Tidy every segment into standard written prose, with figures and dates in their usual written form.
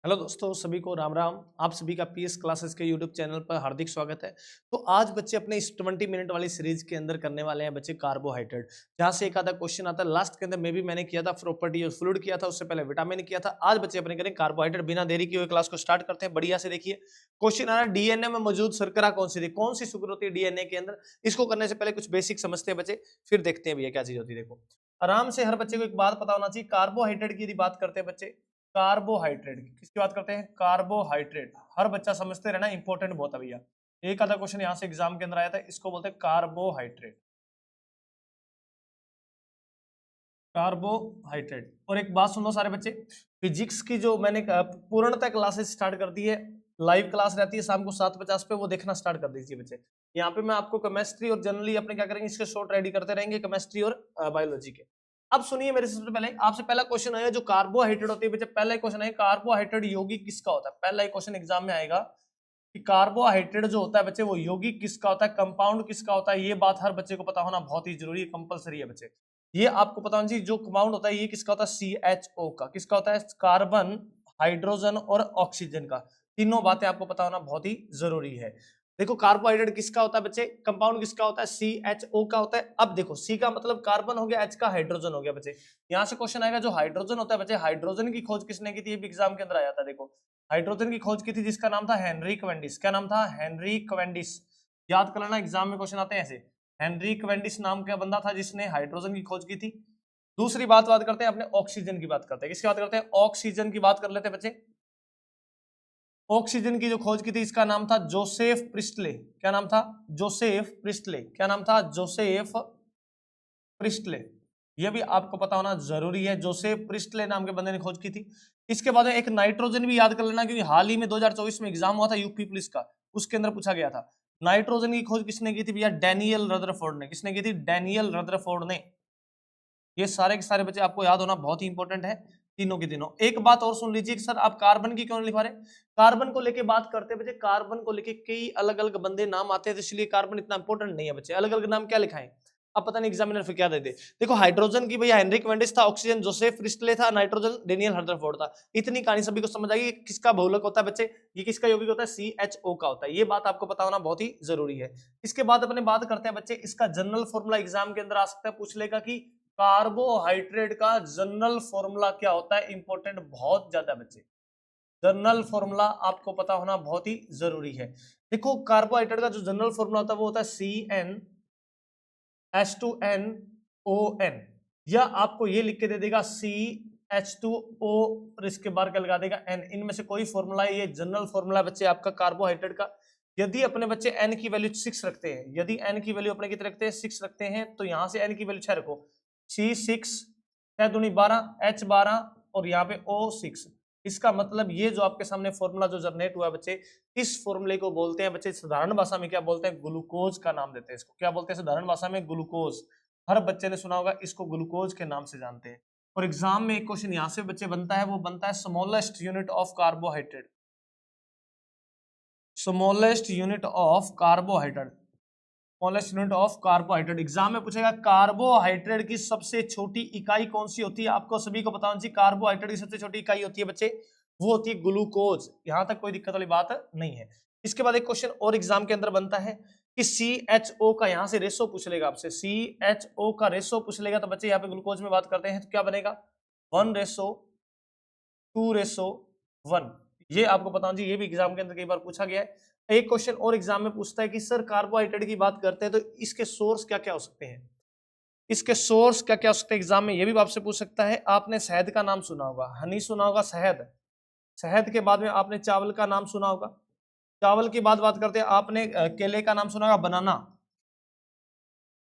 Hello दोस्तों, सभी को राम राम। आप सभी का पीएस क्लासेस के यूट्यूब चैनल पर हार्दिक स्वागत है। तो आज बच्चे अपने इस 20 मिनट वाली सीरीज के अंदर करने वाले हैं बच्चे कार्बोहाइड्रेट, जहां से एक आधा क्वेश्चन आता है। लास्ट के अंदर में भी मैंने किया था प्रॉपर्टी और फ्लूइड किया था, उससे पहले विटामिन किया था। आज बच्चे अपने करें कार्बोहाइड्रेट। बिना देरी किए हुए क्लास को स्टार्ट करते हैं। बढ़िया से देखिए क्वेश्चन आ रहा है, डीएनए में मौजूद शर्करा कौन सी थी, कौन सी शुगर होती है डीएनए के अंदर। इसको करने से पहले कुछ बेसिक समझते हैं बच्चे, फिर देखते हैं भैया क्या चीज होती है। देखो आराम से हर बच्चे को एक बात पता होना चाहिए, कार्बोहाइड्रेट की यदि बात करते हैं बच्चे, कार्बोहाइड्रेट किसकी बात करते हैं, कार्बोहाइड्रेट। हर बच्चा समझते रहना, इंपॉर्टेंट बहुत है भैया। एक आधा क्वेश्चन यहां से एग्जाम के अंदर आया था, इसको बोलते हैं कार्बोहाइड्रेट। कार्बोहाइड्रेट। और एक बात सुनो सारे बच्चे, फिजिक्स की जो मैंने पूर्णतः क्लासेस स्टार्ट कर दी है, लाइव क्लास रहती है शाम को 7:50 पे, वो देखना स्टार्ट कर दीजिए बच्चे। यहाँ पे मैं आपको केमिस्ट्री और जनरली अपने क्या करेंगे, इसके शॉर्ट रेडी करते रहेंगे, केमिस्ट्री और बायोलॉजी के। अब सुनिए मेरे सबसे पहले, आपसे पहला क्वेश्चन आएगा जो कार्बोहाइड्रेट होती है बच्चे। पहला क्वेश्चन है, कार्बोहाइड्रेट यौगिक किसका होता है। पहला क्वेश्चन एग्जाम में आएगा कि कार्बोहाइड्रेट जो होता है बच्चे, वो यौगिक किसका होता है, कंपाउंड किसका होता है। ये बात हर बच्चे को पता होना बहुत ही जरूरी है, कंपलसरी है बच्चे। ये आपको पता होना चाहिए, जो कंपाउंड होता है ये किसका होता है, CHO का। किसका होता है, कार्बन, हाइड्रोजन और ऑक्सीजन का। तीनों बातें आपको पता होना बहुत ही जरूरी है। देखो कार्बोहाइड्रेट किसका होता है बच्चे, कंपाउंड किसका होता है, CHO का होता है। अब देखो C का मतलब कार्बन हो गया, H का हाइड्रोजन हो गया बच्चे। यहां से क्वेश्चन आएगा, जो हाइड्रोजन होता है बच्चे, हाइड्रोजन की खोज किसने की थी, ये भी एग्जाम के अंदर आया था। देखो हाइड्रोजन की खोज की थी जिसका नाम था हेनरी क्वेंडिस। क्या नाम था, हेनरी क्वेंडिस। याद कर लेना, एग्जाम में क्वेश्चन आते हैं ऐसे। हेनरी क्वेंडिस नाम का बंदा था जिसने हाइड्रोजन की खोज की थी। दूसरी बात करते हैं अपने ऑक्सीजन की बात करते हैं। किसकी बात करते हैं, ऑक्सीजन की बात कर लेते हैं बच्चे। ऑक्सीजन की जो खोज की थी इसका नाम था जोसेफ प्रिस्टले। क्या नाम था, जोसेफ प्रिस्टले। क्या नाम था, जोसेफ प्रिस्टले। यह भी आपको पता होना जरूरी है, जोसेफ प्रिस्टले नाम के बंदे ने खोज की थी। इसके बाद एक नाइट्रोजन भी याद कर लेना, क्योंकि हाल ही में 2024 में एग्जाम हुआ था यूपी पुलिस का, उसके अंदर पूछा गया था। नाइट्रोजन की खोज किसने की थी भैया, डैनियल रदरफोर्ड ने। किसने की थी, डैनियल रदरफोर्ड ने। ये सारे के सारे बच्चे आपको याद होना बहुत ही इंपॉर्टेंट है, तीनों के तीनों। एक बात और सुन लीजिए सर, आप कार्बन की क्यों लिखवा रहे। कार्बन को लेके बात करते हैं बच्चे, कार्बन को लेके कई अलग अलग बंदे नाम आते हैं, तो इसलिए कार्बन इतना इंपॉर्टेंट नहीं है बच्चे। अलग अलग नाम क्या लिखाएं, अब पता नहीं एग्जामिनर फिर क्या दे दे। देखो हाइड्रोजन की भैया हेनरिक वेंडिस था, ऑक्सीजन जोसेफ प्रिस्टले था, नाइट्रोजन डेनियल रदरफोर्ड था। इतनी कहानी सभी को समझ आएगी। किसका बहुलक होता है बच्चे, ये किसका यौगिक होता है, CHO का होता है। ये बात आपको पता होना बहुत ही जरूरी है। इसके बाद अपने बात करते हैं बच्चे, इसका जनरल फॉर्मूला एग्जाम के अंदर आ सकता है, पूछ लेगा कि कार्बोहाइड्रेट का जनरल फॉर्मूला क्या होता है। इंपॉर्टेंट बहुत ज्यादा बच्चे, जनरल फॉर्मूला आपको पता होना बहुत ही जरूरी है। देखो कार्बोहाइड्रेट का जो जनरल फॉर्मूला होता है वो होता है CnH2nOn, या आपको ये लिख के दे देगा CH2O और इसके बाहर क्या लगा देगा N। इनमें से कोई फॉर्मूला है, ये जनरल फॉर्मूला बच्चे आपका कार्बोहाइड्रेट का। यदि अपने बच्चे N की वैल्यू 6 रखते हैं, यदि N की वैल्यू अपने कितने रखते हैं, 6 रखते हैं, तो यहां से N की वैल्यू 6 रखो। C6 6 दूनी 12, H12 और यहाँ पे O6। इसका मतलब ये जो आपके सामने फॉर्मूला जो जनरेट हुआ है बच्चे, इस फॉर्मूले को बोलते हैं बच्चे, साधारण भाषा में क्या बोलते हैं, ग्लूकोज का नाम देते हैं इसको। क्या बोलते हैं साधारण भाषा में, ग्लूकोज। हर बच्चे ने सुना होगा इसको, ग्लूकोज के नाम से जानते हैं। और एग्जाम में एक क्वेश्चन यहां से बच्चे बनता है, वो बनता है smallest unit of carbohydrate. Smallest unit of carbohydrate, smallest unit of carbohydrate. Exam में पूछेगा कार्बोहाइड्रेट की सबसे छोटी इकाई कौन सी होती है। आपको सभी को पता होना चाहिए, कार्बोहाइड्रेट की सबसे छोटी इकाई होती है बच्चे, वो होती है ग्लूकोज। यहां तक कोई दिक्कत वाली बात नहीं है। इसके बाद एक क्वेश्चन और एग्जाम के अंदर बनता है कि CHO का यहां से रेशो पूछ लेगा आपसे, CHO का रेशो पूछ लेगा, तो बच्चे यहाँ पे ग्लूकोज में बात करते हैं तो क्या बनेगा, 1:2:1। ये आपको पता होना चाहिए, ये भी एग्जाम के अंदर कई बार पूछा गया है। एक क्वेश्चन और एग्जाम में पूछता है कि सर कार्बोहाइड्रेट की बात करते हैं तो इसके सोर्स क्या क्या हो सकते हैं, इसके सोर्स क्या क्या हो सकते हैं। एग्जाम में ये भी आपसे पूछ सकता है। आपने शहद का नाम सुना होगा, हनी सुना होगा, शहद। शहद के बाद में आपने चावल का नाम सुना होगा। चावल की बात करते हैं, आपने केले का नाम सुना होगा, बनाना।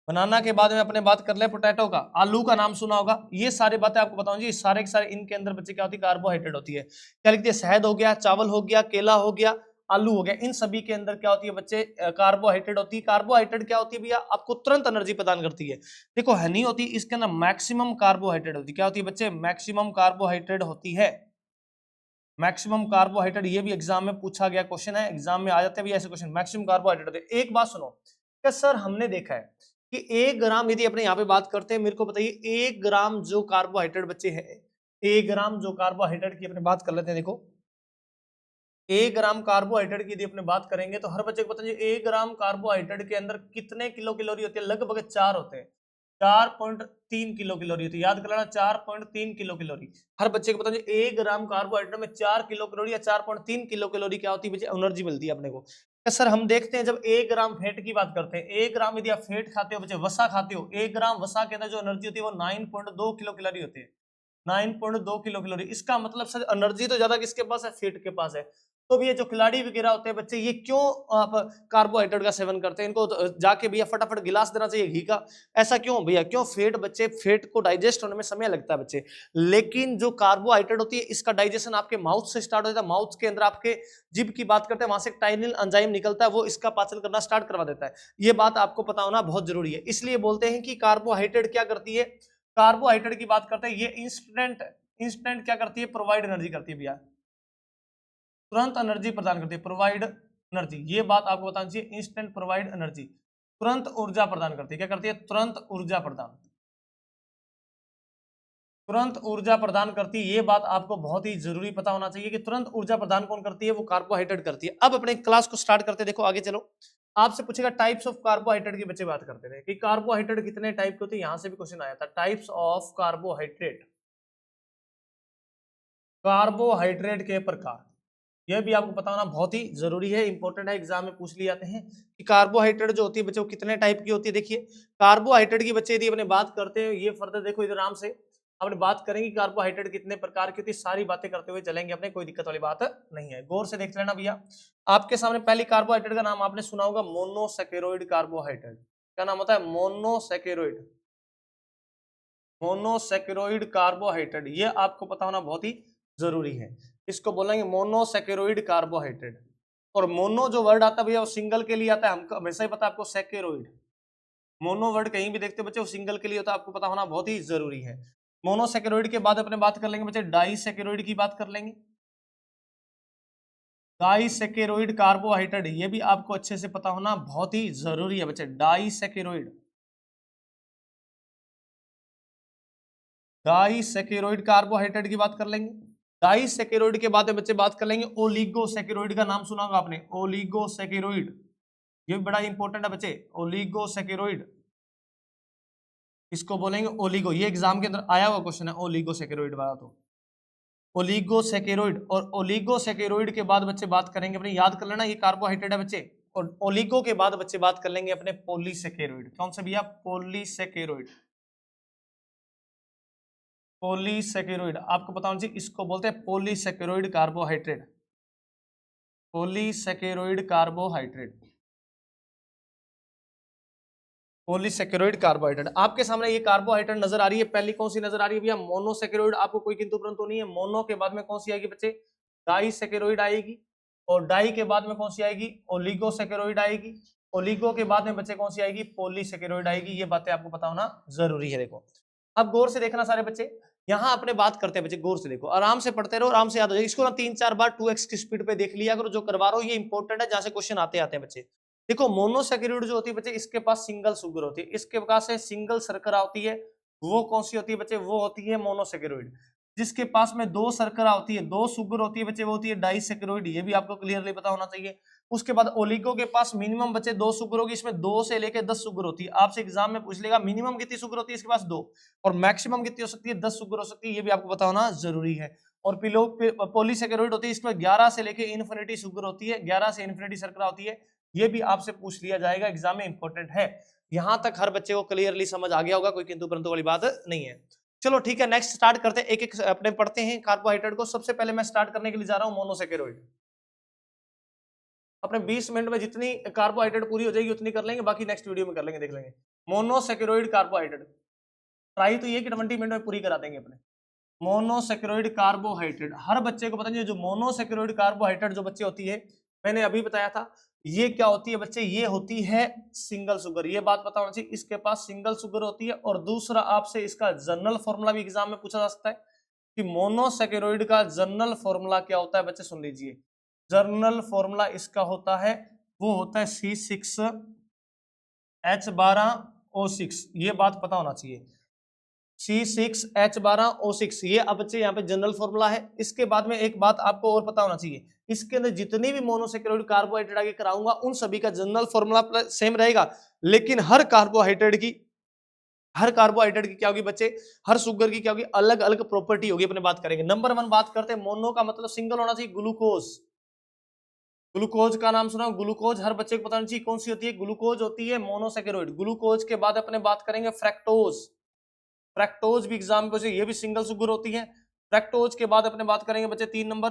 बनाना के बाद में अपने बात कर ले पोटैटो का, आलू का नाम सुना होगा। ये सारी बातें आपको बताऊं जी, सारे के सारे इनके अंदर बच्चे क्या होती है, कार्बोहाइड्रेट होती है। क्या लिखती है, शहद हो गया, चावल हो गया, केला हो गया, आलू हो गया, इन सभी के अंदर क्या होती है बच्चे, कार्बोहाइड्रेट होती है। कार्बोहाइड्रेट क्या होती है भैया, आपको तुरंत एनर्जी प्रदान करती है। देखो हनी होती है, इसके अंदर मैक्सिमम कार्बोहाइड्रेट होती है। क्या होती है बच्चे, मैक्सिमम कार्बोहाइड्रेट होती है, मैक्सिमम कार्बोहाइड्रेट। ये भी एग्जाम में पूछा गया क्वेश्चन है, एग्जाम में आ जाते हैं भी ऐसे क्वेश्चन, मैक्सिमम कार्बोहाइड्रेट होते हैं। एक बात सुनो, क्या सर हमने देखा है कि 1 ग्राम, यदि अपने यहाँ पे बात करते हैं, मेरे को बताइए 1 ग्राम जो कार्बोहाइड्रेट बच्चे हैं, 1 ग्राम जो कार्बोहाइड्रेट की अपने बात कर लेते हैं। देखो 1 ग्राम कार्बोहाइड्रेट की यदि अपने बात करेंगे तो हर बच्चे को पता है 1 ग्राम कार्बोहाइड्रेट के अंदर कितने किलो कैलोरी होती है, लगभग 4 होते हैं, 4.3 किलो कैलोरी होती है, याद कर लेना 4.3 किलो कैलोरी। हर बच्चे को पता है 1 ग्राम कार्बोहाइड्रेट में 4 किलो कैलोरी या 4.3 किलो कैलोरी क्या होती है बच्चे, एनर्जी मिलती है अपने को। सर हम देखते हैं जब 1 ग्राम फैट की बात करते हैं, 1 ग्राम यदि आप फैट खाते हो बच्चे, वसा खाते हो, 1 ग्राम वसा के अंदर जो एनर्जी होती है वो 9.2 किलो कैलोरी होती है, 9.2 किलो कैलोरी। इसका मतलब सर एनर्जी तो ज्यादा किसके पास है, फैट के पास है। तो भैया जो खिलाड़ी वगैरह होते हैं बच्चे, ये क्यों आप कार्बोहाइड्रेट का सेवन करते हैं, इनको तो जाके भैया फटाफट गिलास देना चाहिए घी का, ऐसा क्यों भैया, क्यों, फैट बच्चे, फैट को डाइजेस्ट होने में समय लगता है बच्चे, लेकिन जो कार्बोहाइड्रेट होती है इसका डाइजेशन आपके माउथ से स्टार्ट होता है, माउथ के अंदर आपके जिभ की बात करते हैं, वहां से टाइनिल एंजाइम निकलता है, वो इसका पाचन करना स्टार्ट करवा देता है। ये बात आपको पता होना बहुत जरूरी है। इसलिए बोलते हैं कि कार्बोहाइड्रेट क्या करती है, कार्बोहाइड्रेट की बात करते हैं, ये इंस्टेंट इंस्टेंट क्या करती है, प्रोवाइड एनर्जी करती है भैया, तुरंत एनर्जी प्रदान करती है, प्रोवाइड एनर्जी, ये बात आपको बतानी चाहिए, इंस्टेंट प्रोवाइड एनर्जी, तुरंत ऊर्जा प्रदान करती है, क्या करती है, तुरंत ऊर्जा प्रदान, तुरंत ऊर्जा प्रदान करती है। ये बात आपको बहुत ही जरूरी पता होना चाहिए कि तुरंत ऊर्जा प्रदान कौन करती है, वो कार्बोहाइड्रेट करती है। अब अपने क्लास को स्टार्ट करते, देखो आगे चलो, आपसे पूछेगा टाइप्स ऑफ कार्बोहाइड्रेट की, बच्चे बात करते थे कि कार्बोहाइड्रेट कितने टाइप के होते हैं, यहां से भी क्वेश्चन आया था, टाइप्स ऑफ कार्बोहाइड्रेट, कार्बोहाइड्रेट के प्रकार, यह भी आपको पता होना बहुत ही जरूरी है, इंपॉर्टेंट है, एग्जाम में पूछ लिए जाते हैं कि कार्बोहाइड्रेट जो होती है बच्चों कितने टाइप की होती है। देखिए कार्बोहाइड्रेट की बच्चे यदि अपने बात करते हैं, ये फर्दर देखो इधर आराम से अपने बात करेंगे कार्बोहाइड्रेट कितने प्रकार की होती है, सारी बातें करते हुए चलेंगे अपने, कोई दिक्कत वाली बात नहीं है, गौर से देख लेना भैया। आपके सामने पहली कार्बोहाइड्रेट का नाम आपने सुना होगा, मोनोसैकेरॉइड कार्बोहाइड्रेट, क्या नाम होता है, मोनोसैकेरॉइड, मोनोसैकेरॉइड कार्बोहाइड्रेट, ये आपको पता होना बहुत ही जरूरी है, इसको बोलेंगे मोनोसैकेरॉइड कार्बोहाइड्रेट। और मोनो जो वर्ड आता है भैया वो सिंगल के लिए आता है, हमको हमेशा ही पता है आपको, सैकेरॉइड, मोनो वर्ड कहीं भी देखते हो बच्चे वो सिंगल के लिए होता है, आपको पता होना बहुत ही जरूरी है। मोनोसैकेरॉइड के बाद अपने बात कर लेंगे बच्चे, डाइसैकेरॉइड की बात कर लेंगे, डाइसैकेरॉइड कार्बोहाइड्रेट, ये भी आपको अच्छे से पता होना बहुत ही जरूरी है बच्चे, डाइसैकेरॉइड, डाइसैकेरॉइड कार्बोहाइड्रेट की बात कर लेंगे। डाइसैकेरॉइड के बाद बच्चे बात कर लेंगे, ओलिगोसैकेरॉइड का नाम सुना होगा आपने, ओलिगोसैकेरॉइड, ये भी बड़ा इंपॉर्टेंट है बच्चे, ओलिगोसैकेरॉइड, इसको बोलेंगे ओलिगो, ये एग्जाम के अंदर आया हुआ क्वेश्चन है ओलिगोसैकेरॉइड वाला, तो ओलिगोसैकेरॉइड। और ओलिगोसैकेरॉइड के बाद बच्चे बात करेंगे अपने, याद कर लेना ये कार्बोहाइड्रेट है बच्चे, और ओलिगो के बाद बच्चे बात कर लेंगे अपने पॉलीसैकेरॉइड, कौन सा भैया, पॉलीसैकेरॉइड, पॉलीसैकेरॉइड आपको पता होना चाहिए, इसको बोलते हैं पॉलीसैकेरॉइड कार्बोहाइड्रेट, पॉलीसैकेरॉइड कार्बोहाइड्रेट, पॉलीसैकेरॉइड कार्बोहाइड्रेट। आपके सामने ये कार्बोहाइड्रेट नजर आ रही है, पहली कौन सी नजर आ रही है भैया, मोनोसैकेरॉइड, आपको कोई किंतु परंतु नहीं है, मोनो के बाद में कौन सी आएगी बच्चे, डाइसैकेरॉइड आएगी, और डाई के बाद में कौन सी आएगी, ओलिगोसैकेरॉइड आएगी, ओलिगो के बाद में बच्चे कौन सी आएगी, पॉलीसैकेरॉइड आएगी, ये बातें आपको पता होना जरूरी है। देखो अब गौर से देखना सारे बच्चे, यहाँ अपने बात करते हैं बच्चे, गौर से देखो, आराम से पढ़ते रहो, आराम से याद हो जाएगा, इसको ना 3-4 बार 2x की स्पीड पे देख लिया करो, जो करवा रहा हो ये इंपॉर्टेंट है, जहां से क्वेश्चन आते हैं बच्चे। देखो मोनोसैकेराइड जो होती है बच्चे, इसके पास सिंगल शुगर होती है, इसके पास है सिंगल शर्करा होती है, वो कौन सी होती है बच्चे, वो होती है मोनोसैकेराइड। जिसके पास में दो शर्करा होती है, दो शुगर होती है बच्चे, वो होती है डाइसैकेराइड, ये भी आपको क्लियरली पता होना चाहिए। उसके बाद ओलिगो के पास मिनिमम बच्चे 2 शुगर होगी, इसमें 2 से लेकर 10 शुगर होती है, आपसे एग्जाम में पूछ लेगा मिनिमम कितनी शुगर होती है इसके पास 2, और मैक्सिमम कितनी हो सकती है 10 शुगर हो सकती है, ये भी आपको पता होना जरूरी है। और पॉलीसैकेराइड होती है, इसमें 11 से लेकर इन्फिनिटी शुगर होती है, 11 से इन्फिनिटी शर्करा होती है, ये भी आपसे पूछ लिया जाएगा, एग्जाम में इंपॉर्टेंट है। यहां तक हर बच्चे को क्लियरली समझ आ गया होगा, कोई किंतु परंतु वाली बात नहीं है। चलो ठीक है, नेक्स्ट स्टार्ट करते हैं, एक एक अपने पढ़ते हैं कार्बोहाइड्रेट को। सबसे पहले मैं स्टार्ट करने के लिए जा रहा हूं मोनोसैकेराइड। अपने 20 मिनट में जितनी कार्बोहाइड्रेट पूरी हो जाएगी उतनी कर लेंगे, बाकी नेक्स्ट वीडियो में कर लेंगे, देख लेंगे। मोनोसैकेराइड कार्बोहाइड्रेट ट्राई तो ये कि 20 मिनट में पूरी करा देंगे अपने। मोनोसैकेराइड कार्बोहाइड्रेट हर बच्चे को पता नहीं, जो मोनोसैकेराइड कार्बोहाइड्रेट जो बच्चे होती है, मैंने अभी बताया था, ये क्या होती है बच्चे, ये होती है सिंगल शुगर, ये बात पता होना चाहिए, इसके पास सिंगल शुगर होती है। और दूसरा आपसे इसका जनरल फॉर्मूला भी एग्जाम में पूछा जा सकता है कि मोनोसैकेराइड का जनरल फॉर्मूला क्या होता है, बच्चे सुन लीजिए। जनरल फॉर्मूला इसका होता है, वो होता है C6H12O6, ये बात पता होना चाहिए। C6H12O6, ये अब बच्चे यहाँ पे जनरल फॉर्मूला है। इसके बाद में एक बात आपको और पता होना चाहिए, इसके अंदर जितनी भी मोनोसेकेराइड कार्बोहाइड्रेट आगे कराऊंगा उन सभी का जनरल फॉर्मूला सेम रहेगा, लेकिन हर कार्बोहाइड्रेट की क्या होगी बच्चे, हर शुगर की क्या होगी, अलग अलग प्रॉपर्टी होगी। अपने बात करेंगे। नंबर 1 बात करते हैं, मोनो का मतलब सिंगल होना चाहिए, ग्लूकोज। ग्लूकोज का नाम सुना, ग्लूकोज हर बच्चे को पता होना चाहिए कौन सी होती है, ग्लूकोज होती है मोनोसेकेराइड। ग्लूकोज के बाद अपने बात करेंगे फ्रैक्टोज, फ्रैक्टोज भी एग्जाम पे, ये भी सिंगल शुगर होती है। फ्रैक्टोज के बाद अपने बात करेंगे बच्चे 3 नंबर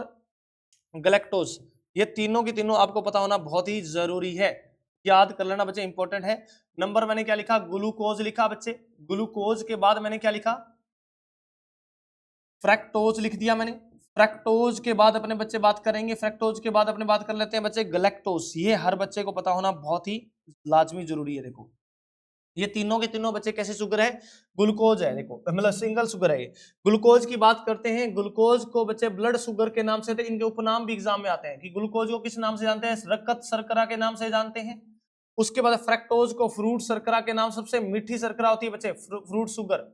गैलेक्टोज। ये तीनों की तीनों आपको पता होना बहुत ही जरूरी है, याद कर लेना बच्चे, इंपॉर्टेंट है। नंबर मैंने क्या लिखा, ग्लूकोज लिखा बच्चे। ग्लूकोज के बाद मैंने क्या लिखा, फ्रैक्टोज लिख दिया मैंने। फ्रैक्टोज के बाद अपने बच्चे बात करेंगे, फ्रैक्टोज के बाद अपने बात कर लेते हैं बच्चे गैलेक्टोज। ये हर बच्चे को पता होना बहुत ही लाजमी जरूरी है। देखो ये तीनों के तीनों बच्चे कैसे शुगर है, ग्लूकोज है, देखो मतलब सिंगल शुगर है ये। ग्लूकोज की बात करते हैं, ग्लूकोज को बच्चे ब्लड शुगर के नाम से, इनके उपनाम भी एग्जाम में आते हैं कि ग्लूकोज को किस नाम से जानते हैं, रक्त शर्करा के नाम से जानते हैं। उसके बाद फ्रैक्टोज को फ्रूट शर्करा के नाम, सबसे मीठी शर्करा होती है बच्चे फ्रूट शुगर,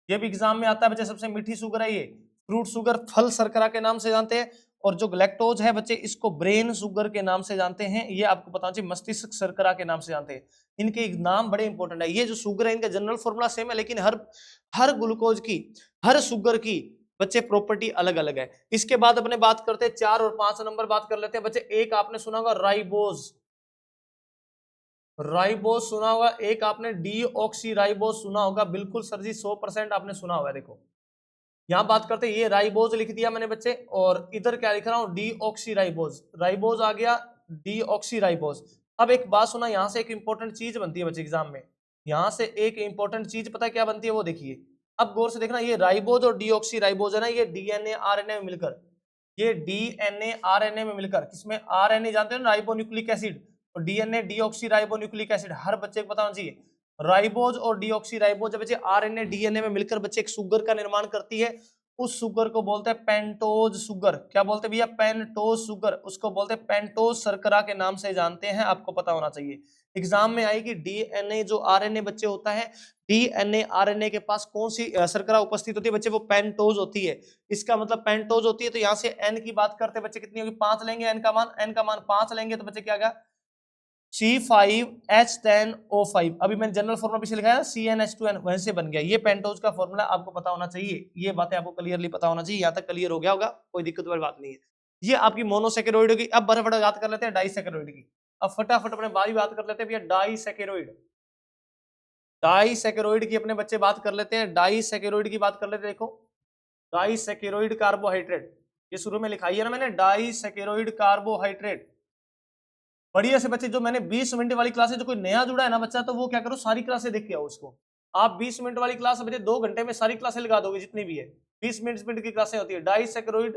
ये भी एग्जाम में आता है बच्चे, सबसे मीठी शुगर है ये फ्रूट शुगर, फल शर्करा के नाम से जानते हैं। और जो ग्लैक्टोज है बच्चे, इसको ब्रेन शुगर के नाम से जानते हैं, ये आपको पता चाहिए मस्तिष्क शर्करा के नाम से जानते हैं। इनके नाम बड़े इंपॉर्टेंट है। ये जो शुगर है इनका जनरल फॉर्मूला सेम है, लेकिन हर ग्लूकोज की, हर शुगर की बच्चे प्रॉपर्टी अलग अलग है। इसके बाद अपने बात करते हैं 4 और 5 नंबर बात कर लेते हैं बच्चे। एक आपने सुना होगा राइबोज, राइबोज सुना होगा। एक आपने डीऑक्सी राइबोज सुना होगा, बिल्कुल सर जी 100% आपने सुना होगा। देखो यहां बात करते हैं, ये राइबोज लिख दिया मैंने बच्चे, और इधर क्या लिख रहा हूं, डीऑक्सी राइबोज, राइबोज आ गया, डीऑक्सी राइबोज। अब एक बात सुना, यहां से एक इंपॉर्टेंट चीज बनती है बच्चे एग्जाम में, यहां से एक इंपॉर्टेंट चीज पता है क्या बनती है, वो देखिए। अब गौर से देखना, ये राइबोज और डीऑक्सी राइबोज है ना, ये डीएनए आरएनए में मिलकर, ये डीएनए आरएनए में मिलकर, किसमें, आरएनए जानते हो ना, राइबोन्यूक्लिक एसिड, और डीएनए डीऑक्सी राइबोन्यूक्लिक एसिड, हर बच्चे को पता होना चाहिए। राइबोज और डीऑक्सी राइबोज बच्चे आरएनए डीएनए में मिलकर बच्चे एक शुगर का निर्माण करती है। उस शुगर को बोलते हैं पेंटोज शुगर। क्या बोलते हैं भैया, पेंटोज शुगर, उसको बोलते हैं पेंटोज शर्करा के नाम से जानते हैं, आपको पता होना चाहिए। एग्जाम में आएगी डीएनए जो आरएनए बच्चे होता है, डीएनए आरएनए के पास कौन सी शर्करा उपस्थित होती है बच्चे, वो पेंटोज होती है। इसका मतलब पेंटोज होती है, तो यहां से एन की बात करते हैं बच्चे, कितनी होगी, 5 लेंगे, एन का मान 5 लेंगे, तो बच्चे क्या गया, C5H10O5। अभी मैंने जनरल फॉर्मूला पीछे लिखा है CnH2n, वहीं से बन गया। ये पेंटोज का फॉर्मूला आपको पता होना चाहिए, ये बातें आपको क्लियरली पता होना चाहिए। यहाँ तक क्लियर हो गया होगा, कोई दिक्कत वाली बात नहीं है। ये आपकी मोनोसेकेरॉइड की। अब फटाफट बात कर लेते हैं डाइसेकेरॉइड की। अब फटाफट अपने बारी बात कर लेते हैं भैया डाइसेकेरॉइड, डाइसेकेरॉइड की अपने बच्चे बात कर लेते हैं। डाइसेकेरॉइड की बात कर लेते हैं। देखो डाइसेकेरॉइड कार्बोहाइड्रेट, ये शुरू में लिखाई है ना मैंने, डाइसेकेरॉइड कार्बोहाइड्रेट। बढ़िया से बच्चे, जो मैंने 20 मिनट वाली क्लास है, जो कोई नया जुड़ा है ना बच्चा, तो वो क्या करो, सारी क्लासें देख के आओ उसको। आप 20 मिनट वाली क्लास बच्चे 2 घंटे में सारी क्लासें लगा दोगे जितनी भी है, 20 मिनट की क्लासें होती है। डाइसेकेरॉइड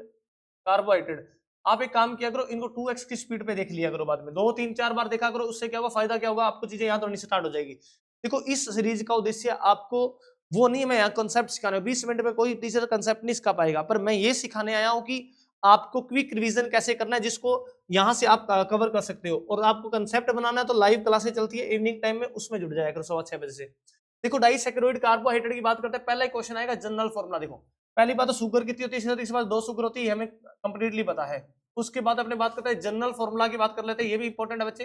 कार्बोहाइड्रेट, आप एक काम किया करो, इनको 2x की स्पीड पे देख लिया करो, बाद में 2 3 4 बार देखा करो। उससे क्या होगा, फायदा क्या होगा, आपको चीजें याद होनी स्टार्ट हो जाएगी। देखो इस सीरीज का उद्देश्य आपको वो नहीं, मैं यहाँ कॉन्सेप्ट सिखाना, 20 मिनट में कोई टीचर कॉन्सेप्ट नहीं सिखा पाएगा, पर मैं ये सिखाने आया हूँ कि आपको क्विक रिवीजन कैसे करना है, जिसको यहां से आप कवर कर सकते हो। और आपको कंसेप्ट बनाना है तो लाइव क्लासेस चलती है इवनिंग टाइम में, उसमें जुड़ जाया करो 6:15 बजे से। देखो डाइसेकेरॉइड कार्बोहाइड्रेट की बात करते हैं, पहला क्वेश्चन आएगा जनरल फॉर्मूला। देखो पहली बात तो शुगर कितनी होती है, इसके बाद 2 शुगर होती है, हमें कंप्लीटली पता है। उसके बाद अपने बात करते हैं जनरल फॉर्मूला की बात कर लेते हैं, ये भी इंपॉर्टेंट है बच्चे।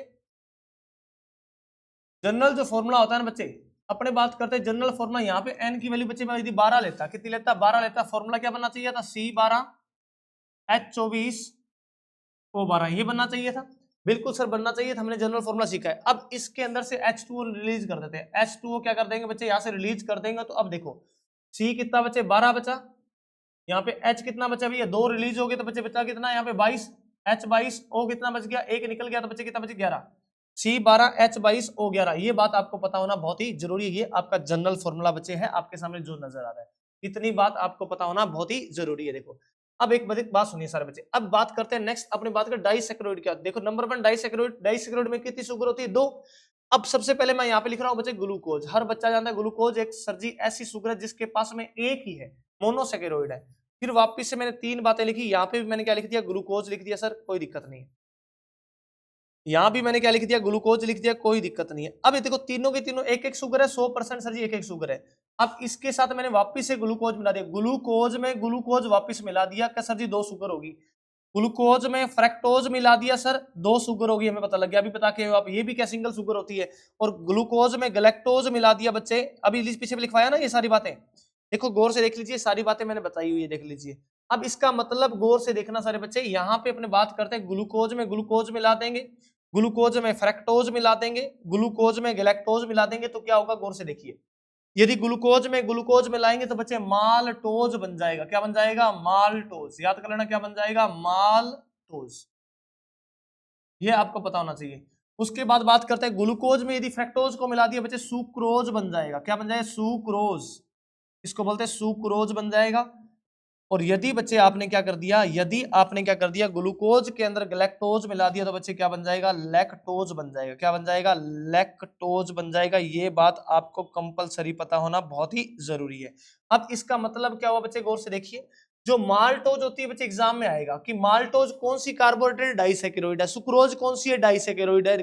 जनरल जो फॉर्मूला होता है ना बच्चे, अपने बात करते हैं जनरल फॉर्मूला, यहाँ पे एन की वैल्यू बच्चे 12 लेता, कितनी लेता, 12 लेता। फॉर्मूला क्या बनना चाहिए था, C12H24O12, ये बनना चाहिए था। बिल्कुल सर बनना चाहिए था, हमने जनरल फॉर्मूला सीखा है। अब इसके अंदर से H2O रिलीज कर देते हैं। H2O क्या कर देंगे बच्चे, यहाँ से रिलीज कर देंगे। तो अब देखो C कितना बचे, 12 बचा, यहाँ पे H कितना बचा भैया, 2 रिलीज हो गए, तो बच्चे बचा कितना, यहाँ पे 22, H22, O कितना बच गया, 1 निकल गया, तो बच्चे कितना बचे, 11। C12H22O11, ये बात आपको पता होना बहुत ही जरूरी है। ये आपका जनरल फॉर्मूला बच्चे है आपके सामने जो नजर आ रहा है, इतनी बात आपको पता होना बहुत ही जरूरी है। देखो अब एक बात सुनिए सारे बच्चे, अब बात करते हैं नेक्स्ट, अपनी बात करें डाइसेकेरॉइड क्या। देखो नंबर 1 डाइसेकेरॉइड, डाइसेकेरॉइड में कितनी शुगर होती है, 2। अब सबसे पहले मैं यहाँ पे लिख रहा हूँ बच्चे ग्लूकोज, हर बच्चा जानता है ग्लूकोज एक सर्जी ऐसी शुगर है जिसके पास में एक ही है, मोनोसेकेरॉइड है। फिर वापिस से मैंने 3 बातें लिखी, यहाँ पे भी मैंने क्या लिख दिया, ग्लूकोज लिख दिया सर, कोई दिक्कत नहीं है। यहां भी मैंने क्या लिख दिया, ग्लूकोज लिख दिया, कोई दिक्कत नहीं है। अब ये देखो तीनों के तीनों एक एक शुगर है, 100% सर जी एक एक शुगर है। अब इसके साथ मैंने वापस से ग्लूकोज मिला दिया, ग्लूकोज में ग्लूकोज वापस मिला दिया, क्या सर जी 2 शुगर होगी। ग्लूकोज में फ्रक्टोज मिला दिया सर, 2 शुगर होगी, हमें पता लग गया। अभी बता के आप ये भी क्या सिंगल शुगर होती है। और ग्लूकोज में गैलेक्टोज मिला दिया बच्चे, अभी पीछे भी लिखवाया ना ये सारी बातें, देखो गौर से देख लीजिए, सारी बातें मैंने बताई हुई है, देख लीजिए। अब इसका मतलब गौर से देखना सारे बच्चे, यहाँ पे अपने बात करते हैं ग्लूकोज में ग्लूकोज मिला देंगे, ग्लूकोज में फ्रक्टोज मिला देंगे, ग्लूकोज में गैलेक्टोज मिला देंगे, तो क्या होगा गौर से देखिए। यदि ग्लूकोज में ग्लूकोज मिलाएंगे तो बच्चे माल्टोज बन जाएगा, क्या बन जाएगा, माल्टोज। याद कर लेना क्या बन जाएगा, माल्टोज। ये आपको पता होना चाहिए। उसके बाद बात करते हैं ग्लूकोज में यदि फ्रक्टोज को मिला दिया बच्चे सुक्रोज बन जाएगा, क्या बन जाएगा, सुक्रोज। इसको बोलते हैं सुक्रोज बन जाएगा। और यदि बच्चे आपने क्या कर दिया, यदि आपने क्या कर दिया, ग्लूकोज के अंदर गैलेक्टोज मिला दिया तो बच्चे क्या बन जाएगा, लैक्टोज बन जाएगा, क्या बन जाएगा, लैक्टोज बन जाएगा। ये बात आपको कंपलसरी पता होना बहुत ही जरूरी है। अब इसका मतलब क्या हुआ बच्चे, गौर से देखिए। जो माल्टोज होती है बच्चे एग्जाम में आएगा कि माल्टोज कौन सी कार्बोहाइड्रेट, डाइसैकेरोइड है, सुक्रोज कौन सी है, डाइसैकेरोइड है,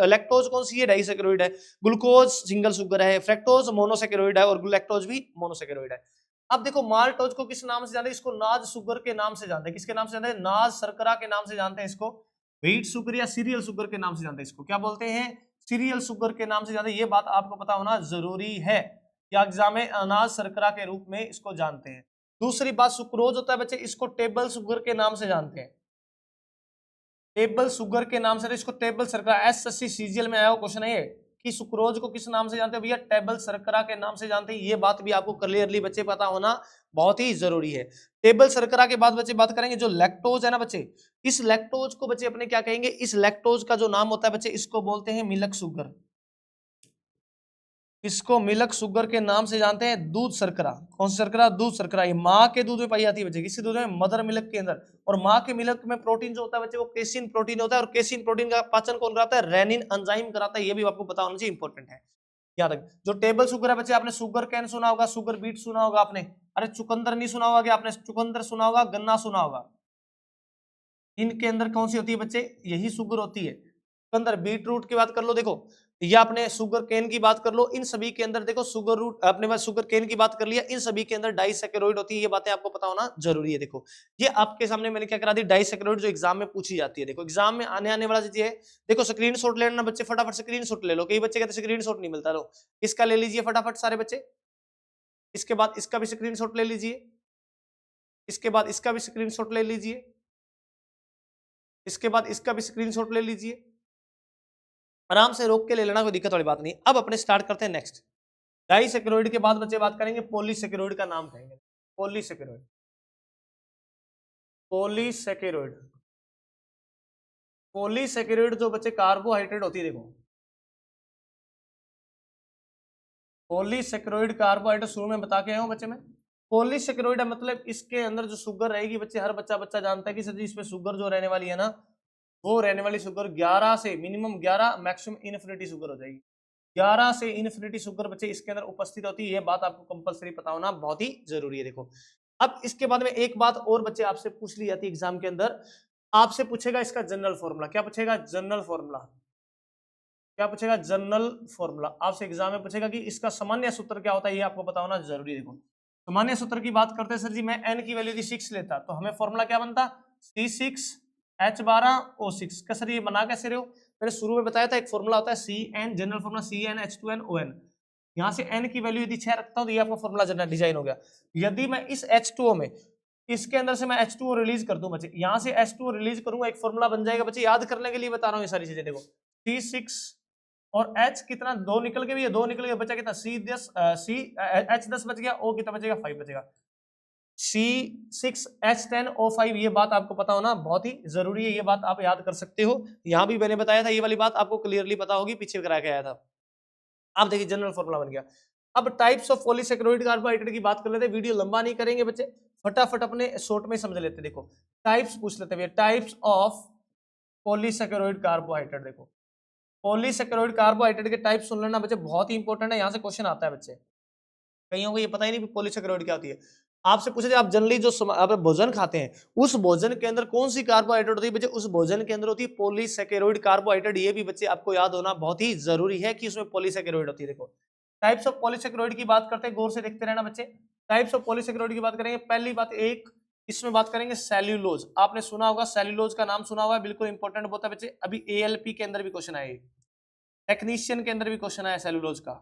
लैक्टोज कौन सी है, डाइसैकेरोइड है, ग्लूकोज सिंगल शुगर है, फ्रक्टोज मोनोसैकेरोइड है और लैक्टोज भी मोनोसैकेरोइड है। अब देखो माल्टोज को किस नाम से जानते हैं, इसको नाज शुगर के नाम से जानते हैं। किसके नाम से जानते हैं, नाज शर्करा के नाम से जानते हैं इसको, व्हीट शुगर या सीरियल शुगर के नाम से जानते हैं इसको, क्या बोलते हैं, सीरियल शुगर के नाम से जानते हैं। ये बात आपको पता होना जरूरी है कि एग्जाम में अनाज शर्करा के रूप में इसको जानते हैं। दूसरी बात, सुक्रोज होता है बच्चे, इसको टेबल शुगर के नाम से जानते हैं, टेबल शुगर के नाम से, तो इसको टेबल शर्करा, एसएससी सीजीएल में आया हुआ क्वेश्चन है ये कि सुक्रोज को किस नाम से जानते हैं भैया, टेबल शर्करा के नाम से जानते हैं। ये बात भी आपको क्लियरली बच्चे पता होना बहुत ही जरूरी है। टेबल शर्करा के बाद बच्चे बात करेंगे जो लैक्टोज है ना बच्चे, इस लैक्टोज को बच्चे अपने क्या कहेंगे, इस लैक्टोज का जो नाम होता है बच्चे इसको बोलते हैं मिल्क शुगर। इसको मिल्क शुगर के नाम से जानते हैं। दूध शर्करा, कौन सी शर्करा, दूध शर्करा, ये माँ के दूध में पाई जाती है बच्चे, किसी दूध में, मदर मिल्क के अंदर। और माँ के मिल्क में प्रोटीन जो होता है बच्चे वो केसिन प्रोटीन होता है, और केसिन प्रोटीन का पाचन कौन कराता है, रेनिन एंजाइम कराता है। ये भी आपको पता होना चाहिए, इंपॉर्टेंट है, याद रख। जो टेबल शुगर है बच्चे, आपने शुगर कैन सुना होगा, शुगर बीट सुना होगा आपने, अरे चुकंदर नहीं सुना होगा, आपने चुकंदर सुना होगा, गन्ना सुना होगा। इनके अंदर कौन सी होती है बच्चे, यही शुगर होती है। चुकंदर, बीट रूट की बात कर लो, देखो या आपने शुगर केन की बात कर लो, इन सभी के अंदर देखो शुगर रूट, अपने पास शुगर केन की बात कर लिया, इन सभी के अंदर डाइसैकेरोइड होती है। ये बातें आपको पता होना जरूरी है। देखो ये आपके सामने मैंने क्या करा दी, डाइसैकेरोइड जो एग्जाम में पूछी जाती है। देखो एग्जाम में आने वाला चीज है, देखो स्क्रीनशॉट ले लेना बच्चे, फटाफट स्क्रीनशॉट ले लो। कई बच्चे कहते हैं स्क्रीनशॉट नहीं मिलता, लो इसका ले लीजिए फटाफट सारे बच्चे। इसके बाद इसका भी स्क्रीनशॉट ले लीजिए, इसके बाद इसका भी स्क्रीनशॉट ले लीजिए, इसके बाद इसका भी स्क्रीनशॉट ले लीजिए। आराम से रोक के ले लेना, कोई दिक्कत वाली बात नहीं। अब अपने स्टार्ट करते हैं नेक्स्ट। डाइसैकेरोइड के बाद बच्चे बात करेंगे पॉलीसैकेरोइड का नाम कहेंगे। पॉलीसैकेरोइड, पॉलीसैकेरोइड, पॉलीसैकेरोइड जो बच्चे कार्बोहाइड्रेट होती है, देखो पॉलीसैकेरोइड कार्बोहाइड्रेट शुरू में बता के आया हूं बच्चे में। पॉलीसैकेरोइड मतलब इसके अंदर जो शुगर रहेगी बच्चे, हर बच्चा जानता है कि सर जी इसमें शुगर जो रहने वाली है ना, वो रहने वाली शुगर 11 से मिनिमम 11, मैक्सिमम इन्फिनिटी शुगर हो जाएगी। 11 से इन्फिनिटी शुगर बच्चे इसके अंदर उपस्थित होती है। ये बात आपको कंपलसरी पता होना बहुत ही जरूरी है। देखो अब इसके बाद में एक बात और बच्चे आपसे पूछ ली जाती है एग्जाम के अंदर, आपसे पूछेगा इसका जनरल फॉर्मूला। क्या पूछेगा, जनरल फॉर्मूला। क्या पूछेगा, जनरल फॉर्मूला। आपसे एग्जाम में पूछेगा कि इसका सामान्य सूत्र क्या होता है, ये आपको पता होना जरूरी है। देखो सामान्य सूत्र की बात करते हैं, सर जी मैं n की वैल्यू यदि 6 लेता तो हमें फॉर्मूला क्या बनता, C6H12O6 का। सर ये बना कैसे रहे हो, मैंने शुरू में बताया था एक फॉर्मूला होता है CN, जनरल फॉर्मूला CnH2nOn। यहाँ से n की वैल्यू यदि 6 रखता हूँ तो ये आपका फॉर्मूला जनरल डिजाइन हो गया। यदि मैं इस H2O में, इसके अंदर से मैं H2O रिलीज कर दूं बच्चे, यहाँ से H2O रिलीज करूंगा, एक फॉर्मूला बन जाएगा बच्चे। याद करने के लिए बता रहा हूँ ये सारी चीजें। देखो C6 और H कितना, 2 निकल के भी, ये 2 निकल के बचा कितना, H10 बच गया, O कितना बचेगा, 5 बचेगा। C6H10O5, ये बात आपको पता होना बहुत ही जरूरी है। ये बात आप याद कर सकते हो। यहां भी मैंने बताया था, ये वाली बात आपको क्लियरली पता होगी, पीछे करा के आया था। आप देखिए जनरल फॉर्मूला बन गया। अब टाइप्स ऑफ पॉलीसैकेरोइड कार्बोहाइड्रेट की बात कर लेते हैं, वीडियो लंबा नहीं करेंगे बच्चे, फटाफट अपने शॉर्ट में समझ लेते। देखो टाइप्स पूछ लेते हैं, टाइप्स ऑफ पॉलीसैकेरोइड कार्बोहाइड्रेट। देखो पॉलीसैकेरोइड कार्बोहाइड्रेट के टाइप सुन लेना बच्चे, बहुत ही इंपॉर्टेंट है, यहाँ से क्वेश्चन आता है बच्चे। कईयों को ये पता ही नहीं पॉलीसैकेरोइड क्या होती है। आपसे पूछे आप जनरली जो आप भोजन खाते हैं, उस भोजन के अंदर कौन सी कार्बोहाइड्रेट होती है बच्चे, उस भोजन के अंदर होती है पॉलीसैकेरोइड कार्बोहाइड्रेट। ये भी बच्चे आपको याद होना बहुत ही जरूरी है कि उसमें पॉलीसैकेरोइड होती है। देखो टाइप्स ऑफ पॉलीसेकेरॉइड की बात करते हैं, गौर से देखते रहना बच्चे। टाइप्स ऑफ पॉलीसेकेरॉइड की बात करेंगे, पहली बात एक इसमें बात करेंगे सेल्यूलोज। आपने सुना होगा, सेल्यूलोज का नाम सुना हुआ है, बिल्कुल इंपॉर्टेंट होता है बच्चे। अभी एएलपी के अंदर भी क्वेश्चन आए, टेक्नीशियन के अंदर भी क्वेश्चन आया सेल्यूलोज का,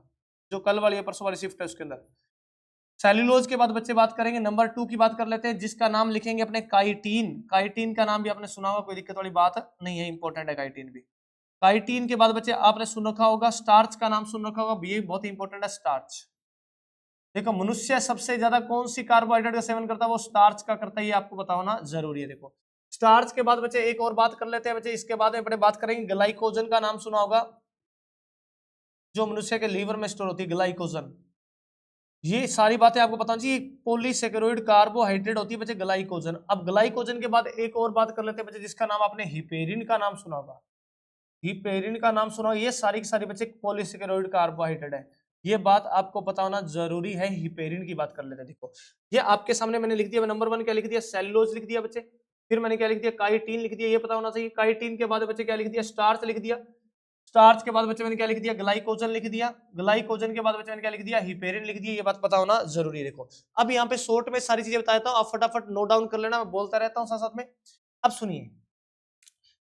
जो कल वाली परसों वाली शिफ्ट है उसके अंदर। सेल्यूलोज के बाद बच्चे बात करेंगे नंबर 2 की बात कर लेते हैं, जिसका नाम लिखेंगे अपने काइटिन। काइटिन का नाम भी आपने सुना होगा, कोई दिक्कत वाली बात नहीं है, इंपॉर्टेंट है काइटिन भी। काइटिन के बाद बच्चे आपने सुन रखा होगा, स्टार्च का नाम सुन रखा होगा, ये बहुत इंपॉर्टेंट है स्टार्च। देखो मनुष्य सबसे ज्यादा कौन सी कार्बोहाइड्रेट का सेवन करता है, वो स्टार्च का करता है, ये आपको पता होना जरूरी है। देखो स्टार्च के बाद बच्चे एक और बात कर लेते हैं बच्चे, इसके बाद में अपने बात करेंगे ग्लाइकोजन का नाम सुना होगा, जो मनुष्य के लीवर में स्टोर होती है ग्लाइकोजन। ये सारी बातें आपको पता चाहिए, पॉलीसेकेरॉइड कार्बोहाइड्रेट होती है बच्चे ग्लाइकोजन। अब ग्लाइकोजन के बाद एक और बात कर लेते हैं बच्चे, जिसका नाम आपने हिपेरिन का नाम सुना होगा, हिपेरिन का नाम सुना होगा। ये सारी की सारी बच्चे पॉलीसेकेरॉइड कार्बोहाइड्रेट है, ये बात आपको पता होना जरूरी है। हिपेरिन की बात कर लेते हैं। देखो ये आपके सामने मैंने लिख दिया, नंबर 1 क्या लिख दिया, सेलुलोज लिख दिया बच्चे। फिर मैंने क्या लिख दिया, काइटिन लिख दिया, ये पता होना चाहिए। काइटिन के बाद बच्चे क्या लिख दिया, स्टार्च लिख दिया। स्टार्च के बाद बच्चे मैंने क्या लिख दिया, ग्लाइकोजन लिख दिया। ग्लाइकोजन के बाद बच्चे मैंने क्या लिख दिया, हिपेरिन लिख दिया, ये बात पता होना जरूरी है। देखो अब यहाँ पे शॉर्ट में सारी चीजें बताता हूँ, आप फटाफट नोट डाउन कर लेना, मैं बोलता रहता हूँ साथ साथ में। अब सुनिए,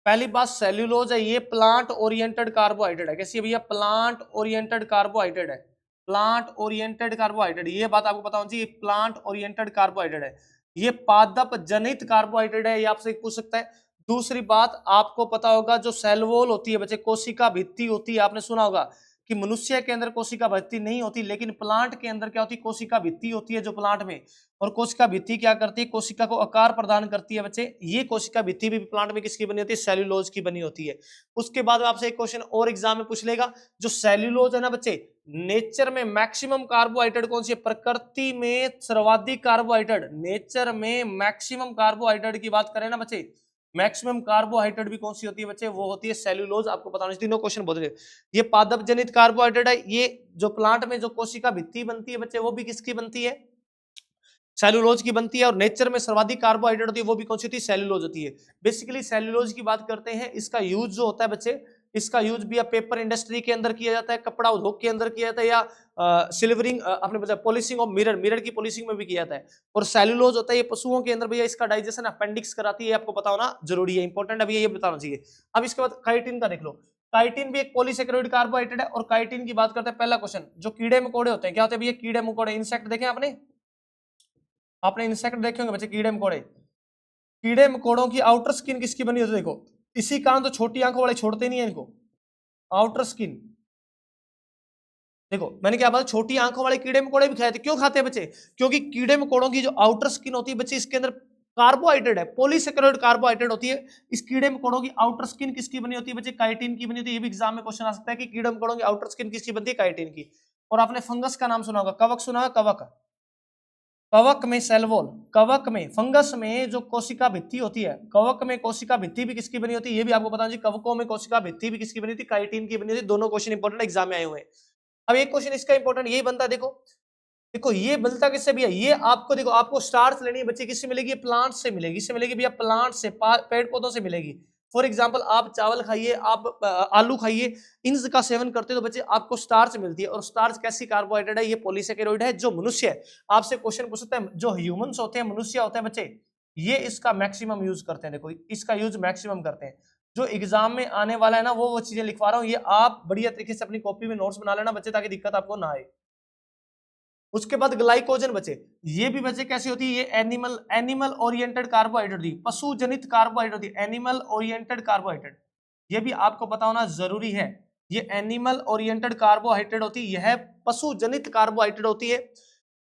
पहली बात सेल्यूलोज है, ये प्लांट ओरिएंटेड कार्बोहाइड्रेट है। कैसी है भैया, प्लांट ओरिएंटेड कार्बोहाइड्रेट है, प्लांट ओरिएंटेड कार्बोहाइड्रेट, ये बात आपको पता होनी चाहिए, प्लांट ओरिएंटेड कार्बोहाइड्रेट है। ये पादप जनित कार्बोहाइड्रेट है, ये आपसे पूछ सकता है। दूसरी बात आपको पता होगा, जो सेल वॉल होती है बच्चे, कोशिका भित्ति होती है, आपने सुना होगा कि मनुष्य के अंदर कोशिका भित्ति नहीं होती, लेकिन प्लांट के अंदर क्या होती है, कोशिका भित्ति होती है, जो प्लांट में। और कोशिका भित्ति क्या करती है, कोशिका को आकार प्रदान करती है बच्चे। ये कोशिका भित्ति भी प्लांट में किसकी बनी होती है, सेल्यूलोज की बनी होती है। उसके बाद आपसे एक क्वेश्चन और एग्जाम में पूछ लेगा, जो सेल्यूलोज है ना बच्चे, नेचर में मैक्सिमम कार्बोहाइड्रेट कौन सी है, प्रकृति में सर्वाधिक कार्बोहाइड्रेट, नेचर में मैक्सिमम कार्बोहाइड्रेट की बात करें ना बच्चे, मैक्सिमम कार्बोहाइड्रेट भी कौन सी होती है बच्चे, वो होती है सेल्यूलोज। आपको पता होना, तीनों क्वेश्चन बोल रहे। ये पादप जनित कार्बोहाइड्रेट है, ये जो प्लांट में जो कोशिका भित्ति बनती है बच्चे, वो भी किसकी बनती है, सेल्यूलोज की बनती है। और नेचर में सर्वाधिक कार्बोहाइड्रेट होती है, वो भी कौन सी होती है, सेल्यूलोज होती है। बेसिकली सेल्यूलोज की बात करते हैं, इसका यूज जो होता है बच्चे, इसका यूज भी पेपर इंडस्ट्री के अंदर किया जाता है, कपड़ा उद्योग के अंदर किया जाता है, या सिल्वरिंग आपने बताया पॉलिशिंग ऑफ मिरर, मिरर की पॉलिशिंग में भी किया जाता है। और सेल्यूलोज होता है ये पशुओं के अंदर भैया, इसका डाइजेशन अपेंडिक्स कराती है, आपको पता होना जरूरी है, इंपॉर्टेंट है भैया, ये बताना चाहिए। अब इसके बाद काइटिन का देख लो, काइटिन भी एक पॉलीसेकेरॉइड कार्बोहाइड्रेट है। और काइटिन की बात करते हैं, पहला क्वेश्चन, जो कीड़े मकोड़े होते हैं, क्या होते हैं भैया, कीड़े मकोड़े, इंसेक्ट देखे आपने, आपने इंसेक्ट देखे होंगे बच्चे, कीड़े मकोड़े। कीड़े मकोड़ों की आउटर स्किन किसकी बनी होती है, देखो इसी कारण तो छोटी आंखों वाले छोड़ते नहीं है इनको, आउटर स्किन। देखो मैंने क्या बताया, छोटी आंखों वाले कीड़े मकोड़े भी खाते, क्यों खाते हैं बच्चे, क्योंकि कीड़े मकोड़ों की जो आउटर स्किन होती है बच्चे, इसके अंदर कार्बोहाइड्रेट है, पॉलीसेकेरॉइड कार्बोहाइड्रेट होती है। इस कीड़े मकोड़ों की आउटर स्किन किसकी बनी होती है बच्चे, काइटिन की बनी होती है। ये भी एग्जाम में क्वेश्चन आ सकता है कि कीड़े मकोड़ों की आउटर स्किन किसकी बनती है, काइटिन की। और आपने फंगस का नाम सुना होगा, कवक सुना है, कवक, कवक में सेल वॉल, कवक में, फंगस में जो कोशिका भित्ति होती है, कवक में कोशिका भित्ति भी किसकी बनी होती है, ये भी आपको पता है। कवकों में कोशिका भित्ति भी किसकी बनी होती है, काइटिन की बनी होती है। दोनों क्वेश्चन इंपॉर्टेंट एग्जाम में आए हुए हैं। अब एक क्वेश्चन इसका इंपॉर्टेंट यही बनता है, देखो देखो ये बनता किससे भैया, ये आपको देखो, आपको स्टार्च लेनी है बच्चे, किससे मिलेगी, प्लांट से मिलेगी, इससे मिलेगी भैया, प्लांट से, पेड़ पौधों से मिलेगी। फॉर एग्जाम्पल आप चावल खाइए, आप आलू खाइए, इनका सेवन करते हो तो बच्चे आपको स्टार्च मिलती है। और स्टार्च कैसी कार्बोहाइड्रेट है, ये पॉलीसेकेरॉइड है। जो मनुष्य है, आपसे क्वेश्चन पूछ सकते हैं, जो ह्यूमंस होते हैं, मनुष्य होते हैं बच्चे, ये इसका मैक्सिमम यूज करते हैं। देखो इसका यूज मैक्सिमम करते हैं। जो एग्जाम में आने वाला है ना, वो चीजें लिखवा रहा हूँ, ये आप बढ़िया तरीके से अपनी कॉपी में नोट्स बना लेना बच्चे, ताकि दिक्कत आपको ना आए। उसके बाद ग्लाइकोजन बचे, ये भी बचे कैसी होती है, ये एनिमल ओरिएंटेड कार्बोहाइड्रेट होती है, पशु जनित कार्बोहाइड्रेट होती है, एनिमल ओरिएंटेड कार्बोहाइड्रेट, ये भी आपको पता होना जरूरी है। ये एनिमल ओरिएंटेड कार्बोहाइड्रेट होती है, यह पशु जनित कार्बोहाइड्रेट होती है।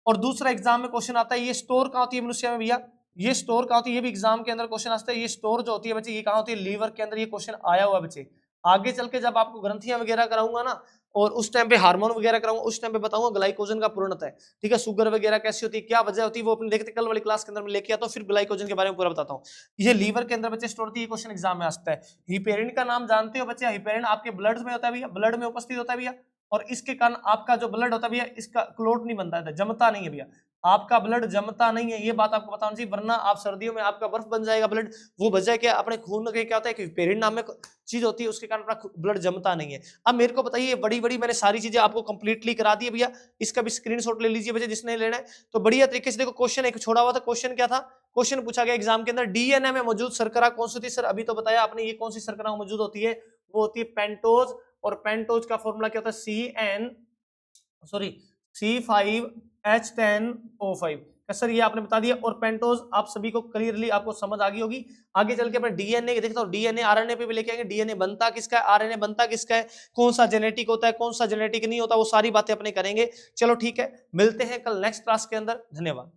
और दूसरा एग्जाम में क्वेश्चन आता है, ये स्टोर कहाँ होती है मनुष्य में भैया, ये स्टोर कहाँ होती है, ये भी एग्जाम के अंदर क्वेश्चन आता है। ये स्टोर जो होती है बच्चे, ये कहाँ होती है, लीवर के अंदर। ये क्वेश्चन आया हुआ बच्चे, आगे चल के जब आपको ग्रंथियां वगैरह कराऊंगा ना, और उस टाइम पे हार्मोन वगैरह कराऊंगा, उस टाइम पे बताऊंगा ग्लाइकोजन का पूर्णतः, ठीक है, शुगर वगैरह कैसी होती है, क्या वजह होती है, वो अपने देखते कल वाली क्लास के अंदर में लेके आता हूं, फिर ग्लाइकोजन के बारे में पूरा बताता हूं। ये लीवर के अंदर बच्चे स्टोर होती है, क्वेश्चन एग्जाम में आ सकता है। हिपेरिन का नाम जानते हो बच्चे, हिपेरिन आपके ब्लड में होता है भैया, ब्लड में उपस्थित होता है भैया, और इसके कारण आपका जो ब्लड होता है भैया, इसका क्लोट नहीं बनता है, जमता नहीं है भैया। आपका ब्लड जमता नहीं है, ये बात आपको बताना चाहिए, वरना आप सर्दियों में आपका बर्फ बन जाएगा ब्लड, वो वजह क्या, अपने खून के क्या होता है कि पेरिड नाम में चीज होती है, उसके कारण अपना ब्लड जमता नहीं है। अब मेरे को बताइए, बड़ी बड़ी मैंने सारी चीजें आपको कंप्लीटली करा दी है भैया, इसका भी स्क्रीनशॉट ले लीजिए भैया जिसने लेना है। तो बढ़िया तरीके से देखो, क्वेश्चन एक छोड़ा हुआ था, क्वेश्चन क्या था, क्वेश्चन पूछा गया एग्जाम के अंदर, डीएनए में मौजूद शर्करा कौन सी होती है? सर अभी तो बताया आपने, ये कौन सी शर्करा मौजूद होती है, वो होती है पेंटोज, और पेंटोज का फॉर्मूला क्या होता है, C5H10O5। सर ये आपने बता दिया, और पेंटोज आप सभी को क्लियरली आपको समझ आ गई होगी। आगे चल के अपने डीएनए देखता हूँ, डीएनए आरएनए पे भी लेके आएंगे, डीएनए बनता किसका है, आरएनए बनता किसका है, कौन सा जेनेटिक होता है, कौन सा जेनेटिक नहीं होता, वो सारी बातें अपने करेंगे। चलो ठीक है, मिलते हैं कल नेक्स्ट क्लास के अंदर, धन्यवाद।